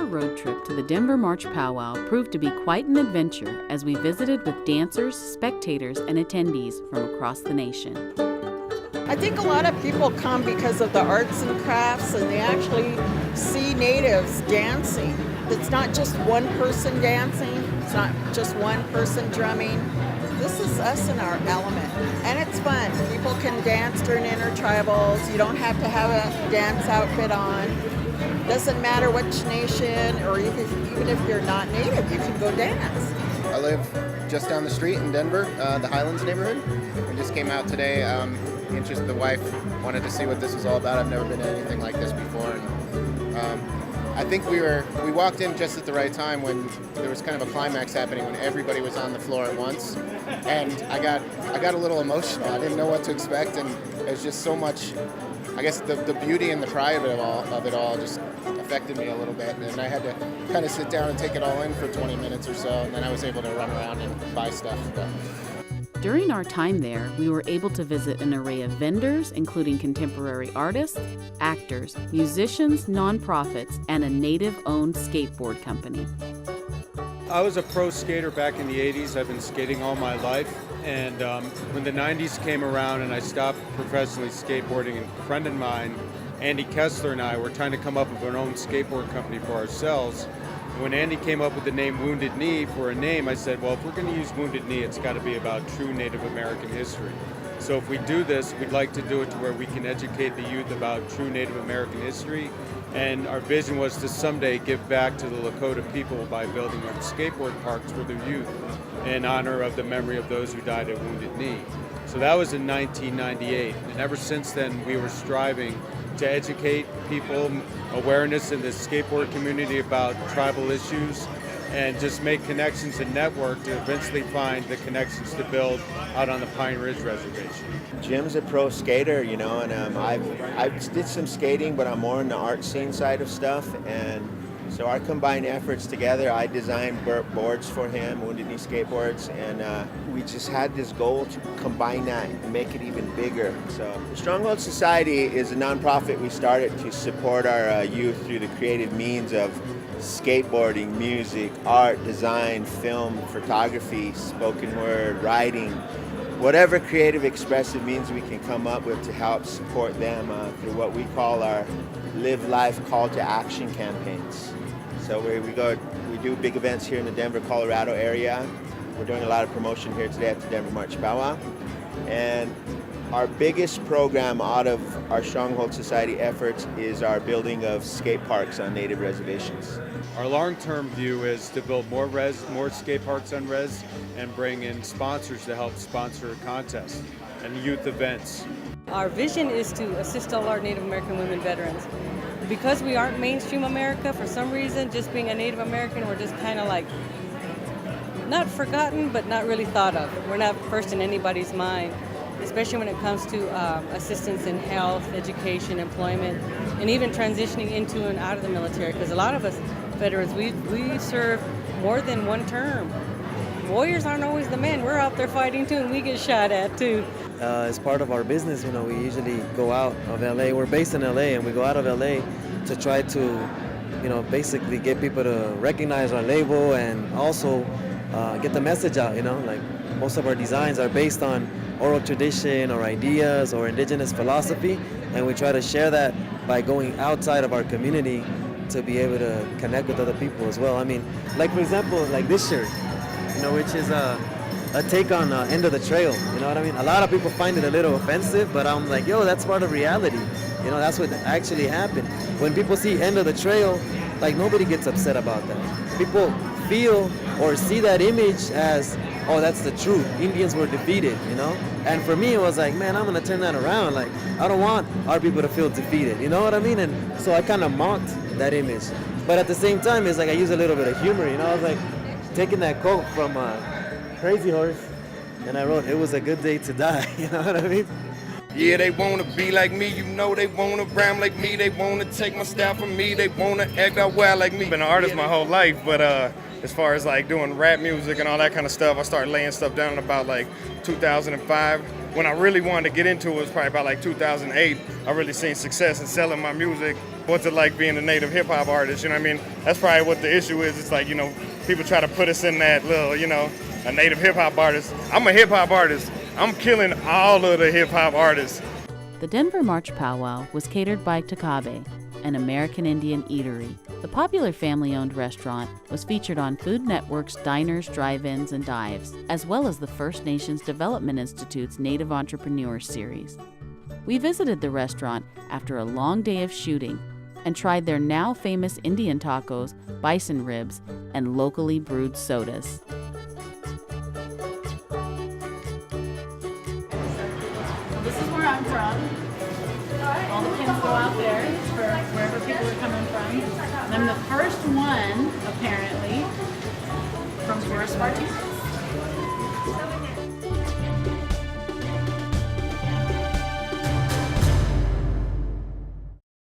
road trip to the Denver March Pow Wow proved to be quite an adventure as we visited with dancers, spectators, and attendees from across the nation. I think a lot of people come because of the arts and crafts, and they actually see natives dancing. It's not just one person dancing, it's not just one person drumming. This is us in our element, and it's fun. People can dance during intertribals. You don't have to have a dance outfit on. Doesn't matter which nation, or even if you're not native, you can go dance. I live just down the street in Denver, the Highlands neighborhood. I just came out today. The wife wanted to see what this was all about. I've never been to anything like this before. And, I think we walked in just at the right time when there was kind of a climax happening when everybody was on the floor at once, and I got a little emotional. I didn't know what to expect, and there's just so much. I guess the beauty and the pride of it all just affected me a little bit, and I had to kind of sit down and take it all in for 20 minutes or so, and then I was able to run around and buy stuff. During our time there, we were able to visit an array of vendors, including contemporary artists, actors, musicians, nonprofits, and a native-owned skateboard company. I was a pro skater back in the 80s. I've been skating all my life. And when the 90s came around and I stopped professionally skateboarding, a friend of mine, Andy Kessler, and I were trying to come up with our own skateboard company for ourselves. When Andy came up with the name Wounded Knee for a name, I said, well, if we're going to use Wounded Knee, it's got to be about true Native American history. So if we do this, we'd like to do it to where we can educate the youth about true Native American history. And our vision was to someday give back to the Lakota people by building up skateboard parks for their youth in honor of the memory of those who died at Wounded Knee. So that was in 1998. And ever since then, we were striving to educate people, awareness in the skateboard community about tribal issues, and just make connections and network to eventually find the connections to build out on the Pine Ridge Reservation. Jim's a pro skater, you know, and I did some skating, but I'm more in the art scene side of stuff, and so our combined efforts together, I designed boards for him, Wounded Knee skateboards, and we just had this goal to combine that and make it even bigger. So the Stronghold Society is a nonprofit we started to support our youth through the creative means of skateboarding, music, art, design, film, photography, spoken word, writing, whatever creative expressive means we can come up with to help support them through what we call our Live Life Call to Action campaigns. So we do big events here in the Denver, Colorado area. We're doing a lot of promotion here today at the Denver March Pow Wow. And our biggest program out of our Stronghold Society efforts is our building of skate parks on native reservations. Our long-term view is to build more skate parks on res and bring in sponsors to help sponsor contests and youth events. Our vision is to assist all our Native American women veterans. Because we aren't mainstream America, for some reason, just being a Native American, we're just kind of like, not forgotten, but not really thought of. We're not first in anybody's mind, especially when it comes to assistance in health, education, employment, and even transitioning into and out of the military. Because a lot of us veterans, we serve more than one term. Warriors aren't always the men. We're out there fighting too, and we get shot at too. As part of our business, you know, we usually go out of LA. We're based in LA, and we go out of LA to try to, you know, basically get people to recognize our label and also get the message out. You know, like most of our designs are based on oral tradition or ideas or indigenous philosophy, and we try to share that by going outside of our community to be able to connect with other people as well. I mean, like for example, like this shirt, you know, which is a take on End of the Trail, you know what I mean? A lot of people find it a little offensive, but I'm like, yo, that's part of reality. You know, that's what actually happened. When people see End of the Trail, like nobody gets upset about that. People feel or see that image as, oh, that's the truth. Indians were defeated, you know? And for me, it was like, man, I'm gonna turn that around. Like, I don't want our people to feel defeated, you know what I mean? And so I kind of mocked that image. But at the same time, it's like I use a little bit of humor, you know? I was like, taking that quote from Crazy Horse, and I wrote, it was a good day to die, you know what I mean? Yeah, they wanna be like me, you know they wanna rhyme like me, they wanna take my style from me, they wanna act out wild like me. Been an artist my whole life, but as far as like doing rap music and all that kind of stuff. I started laying stuff down in about like 2005. When I really wanted to get into it was probably about like 2008. I really seen success in selling my music. What's it like being a native hip hop artist? You know what I mean? That's probably what the issue is. It's like, you know, people try to put us in that little, you know, a native hip hop artist. I'm a hip hop artist. I'm killing all of the hip hop artists. The Denver March Pow Wow was catered by Takabe, an American Indian eatery. The popular family-owned restaurant was featured on Food Network's Diners, Drive-Ins, and Dives, as well as the First Nations Development Institute's Native Entrepreneurs Series. We visited the restaurant after a long day of shooting and tried their now famous Indian tacos, bison ribs, and locally brewed sodas. This is where I'm from. All the pins go out there for wherever people are coming from. And I'm the first one, apparently, from Tourist Party.